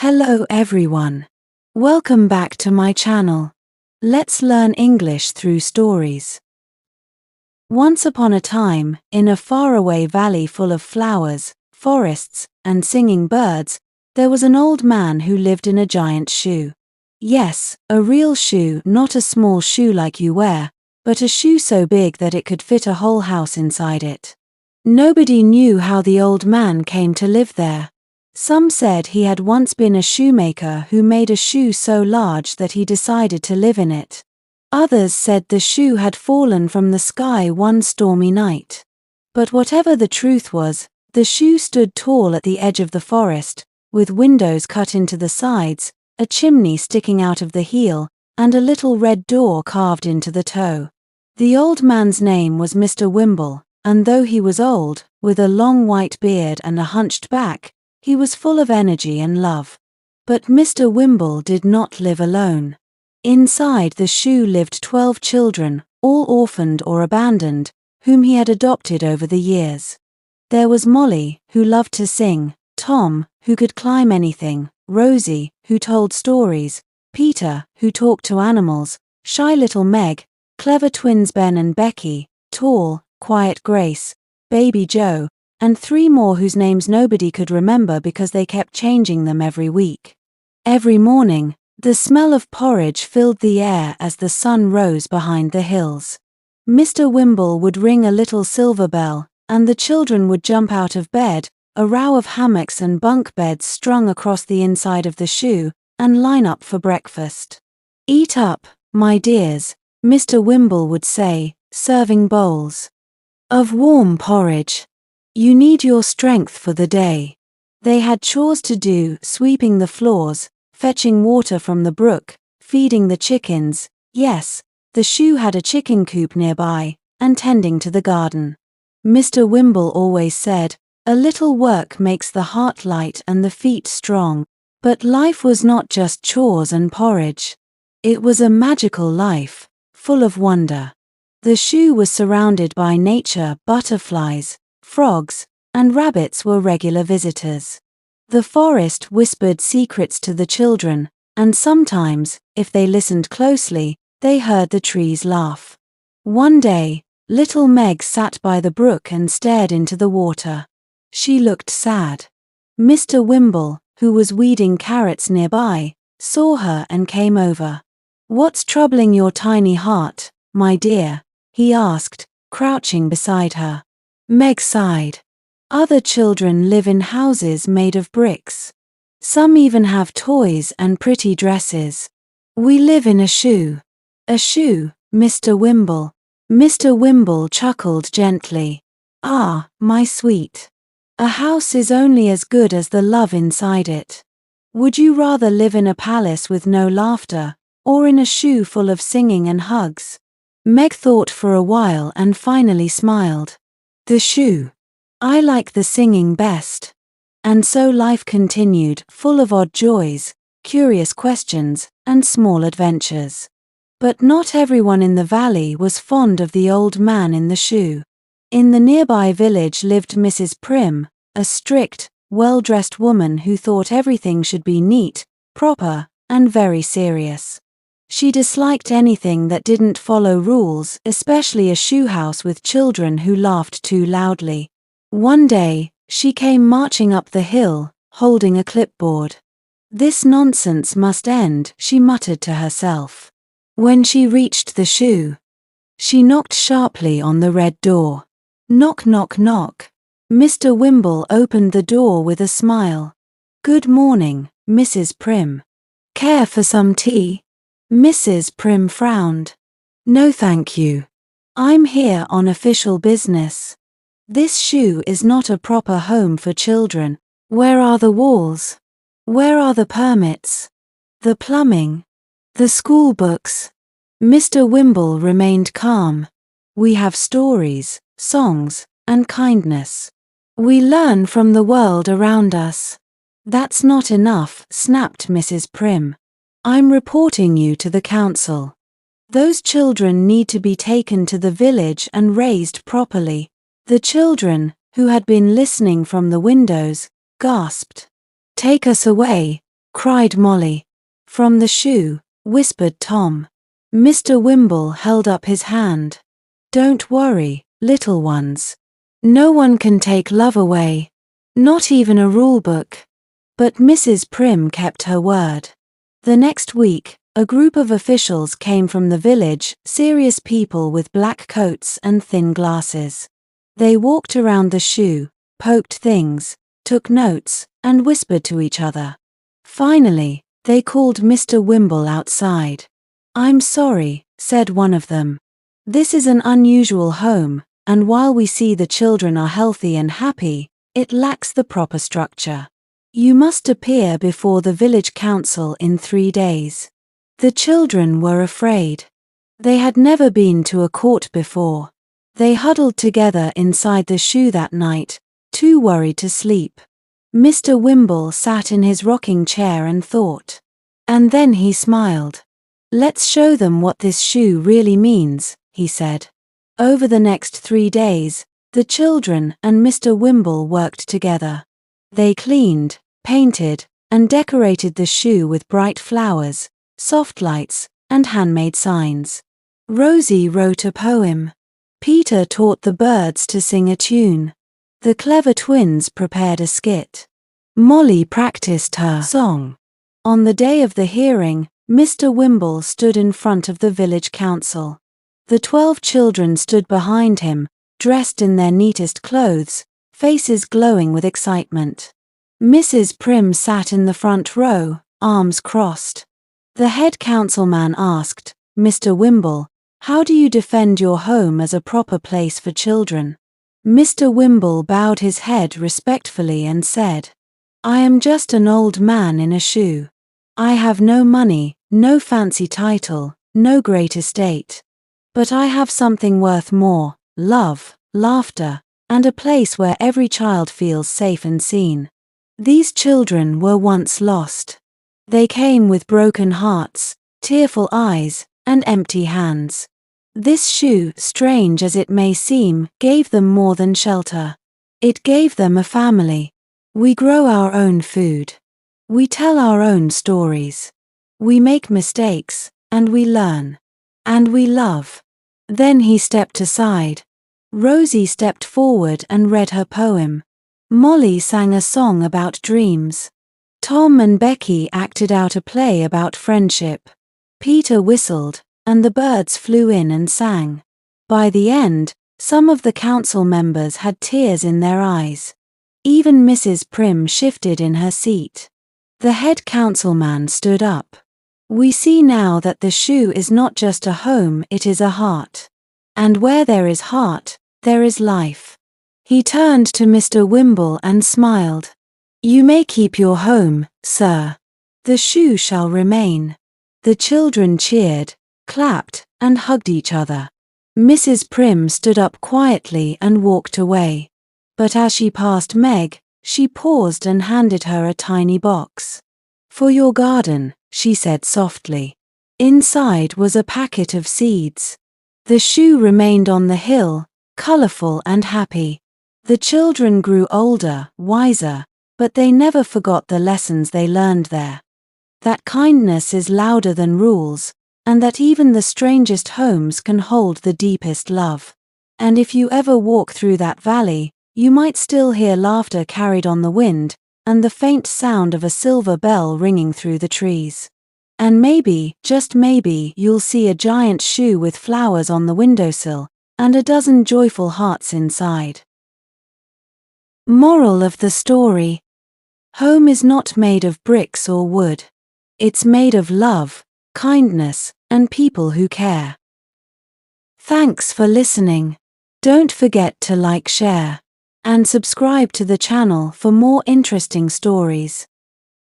Hello everyone. Welcome back to my channel. Let's learn English through stories. Once upon a time, in a faraway valley full of flowers, forests, and singing birds, there was an old man who lived in a giant shoe. Yes, a real shoe, not a small shoe like you wear, but a shoe so big that it could fit a whole house inside it. Nobody knew how the old man came to live there. Some said he had once been a shoemaker who made a shoe so large that he decided to live in it. Others said the shoe had fallen from the sky one stormy night. But whatever the truth was, the shoe stood tall at the edge of the forest, with windows cut into the sides, a chimney sticking out of the heel, and a little red door carved into the toe. The old man's name was Mr. Wimble, and though he was old, with a long white beard and a hunched back, he was full of energy and love. But Mr. Wimble did not live alone. Inside the shoe lived 12 children, all orphaned or abandoned, whom he had adopted over the years. There was Molly, who loved to sing, Tom, who could climb anything, Rosie, who told stories, Peter, who talked to animals, shy little Meg, clever twins Ben and Becky, tall, quiet Grace, baby Joe, and 3 more whose names nobody could remember because they kept changing them every week. Every morning, the smell of porridge filled the air as the sun rose behind the hills. Mr. Wimble would ring a little silver bell, and the children would jump out of bed, a row of hammocks and bunk beds strung across the inside of the shoe, and line up for breakfast. "Eat up, my dears," Mr. Wimble would say, serving bowls of warm porridge. "You need your strength for the day." They had chores to do, sweeping the floors, fetching water from the brook, feeding the chickens, yes, the shoe had a chicken coop nearby, and tending to the garden. Mr. Wimble always said, "A little work makes the heart light and the feet strong." But life was not just chores and porridge. It was a magical life, full of wonder. The shoe was surrounded by nature, butterflies, frogs, and rabbits were regular visitors. The forest whispered secrets to the children, and sometimes, if they listened closely, they heard the trees laugh. One day, little Meg sat by the brook and stared into the water. She looked sad. Mr. Wimble, who was weeding carrots nearby, saw her and came over. "What's troubling your tiny heart, my dear?" he asked, crouching beside her. Meg sighed. "Other children live in houses made of bricks. Some even have toys and pretty dresses. We live in a shoe." "A shoe, Mr. Wimble." Mr. Wimble chuckled gently. "Ah, my sweet. A house is only as good as the love inside it. Would you rather live in a palace with no laughter, or in a shoe full of singing and hugs?" Meg thought for a while and finally smiled. "The shoe. I like the singing best." And so life continued, full of odd joys, curious questions, and small adventures. But not everyone in the valley was fond of the old man in the shoe. In the nearby village lived Mrs. Prim, a strict, well-dressed woman who thought everything should be neat, proper, and very serious. She disliked anything that didn't follow rules, especially a shoe house with children who laughed too loudly. One day, she came marching up the hill, holding a clipboard. "This nonsense must end," she muttered to herself. When she reached the shoe, she knocked sharply on the red door. Knock, knock, knock. Mr. Wimble opened the door with a smile. "Good morning, Mrs. Prim. Care for some tea?" Mrs. Prim frowned. "No thank you. I'm here on official business. This shoe is not a proper home for children. Where are the walls? Where are the permits? The plumbing? The school books?" Mr. Wimble remained calm. "We have stories, songs, and kindness. We learn from the world around us." "That's not enough," snapped Mrs. Prim. "I'm reporting you to the council. Those children need to be taken to the village and raised properly." The children, who had been listening from the windows, gasped. "Take us away," cried Molly. From the shoe, whispered Tom. Mr. Wimble held up his hand. Don't worry, little ones. No one can take love away. Not even a rule book. But Mrs. Prim kept her word. The next week, a group of officials came from the village, serious people with black coats and thin glasses. They walked around the shoe, poked things, took notes, and whispered to each other. Finally, they called Mr. Wimble outside. I'm sorry, said one of them. This is an unusual home, and while we see the children are healthy and happy, it lacks the proper structure. You must appear before the village council in 3 days. The children were afraid. They had never been to a court before. They huddled together inside the shoe that night, too worried to sleep. Mr. Wimble sat in his rocking chair and thought. And then he smiled. Let's show them what this shoe really means, he said. Over the next 3 days, the children and Mr. Wimble worked together. They cleaned, painted, and decorated the shoe with bright flowers, soft lights, and handmade signs. Rosie wrote a poem. Peter taught the birds to sing a tune. The clever twins prepared a skit. Molly practiced her song. On the day of the hearing, Mr. Wimble stood in front of the village council. The 12 children stood behind him, dressed in their neatest clothes, faces glowing with excitement. Mrs. Prim sat in the front row, arms crossed. The head councilman asked, Mr. Wimble, how do you defend your home as a proper place for children? Mr. Wimble bowed his head respectfully and said, I am just an old man in a shoe. I have no money, no fancy title, no great estate. But I have something worth more, love, laughter, and a place where every child feels safe and seen. These children were once lost. They came with broken hearts, tearful eyes, and empty hands. This shoe, strange as it may seem, gave them more than shelter. It gave them a family. We grow our own food. We tell our own stories. We make mistakes, and we learn. And we love. Then he stepped aside. Rosie stepped forward and read her poem. Molly sang a song about dreams. Tom and Becky acted out a play about friendship. Peter whistled, and the birds flew in and sang. By the end, some of the council members had tears in their eyes. Even Mrs. Prim shifted in her seat. The head councilman stood up. We see now that the shoe is not just a home, it is a heart. And where there is heart, there is life. He turned to Mr. Wimble and smiled. You may keep your home, sir. The shoe shall remain. The children cheered, clapped, and hugged each other. Mrs. Prim stood up quietly and walked away. But as she passed Meg, she paused and handed her a tiny box. For your garden, she said softly. Inside was a packet of seeds. The shoe remained on the hill, colorful and happy. The children grew older, wiser, but they never forgot the lessons they learned there. That kindness is louder than rules, and that even the strangest homes can hold the deepest love. And if you ever walk through that valley, you might still hear laughter carried on the wind, and the faint sound of a silver bell ringing through the trees. And maybe, just maybe, you'll see a giant shoe with flowers on the windowsill, and a dozen joyful hearts inside. Moral of the story: home is not made of bricks or wood. It's made of love, kindness, and people who care. Thanks for listening. Don't forget to like, share, and subscribe to the channel for more interesting stories.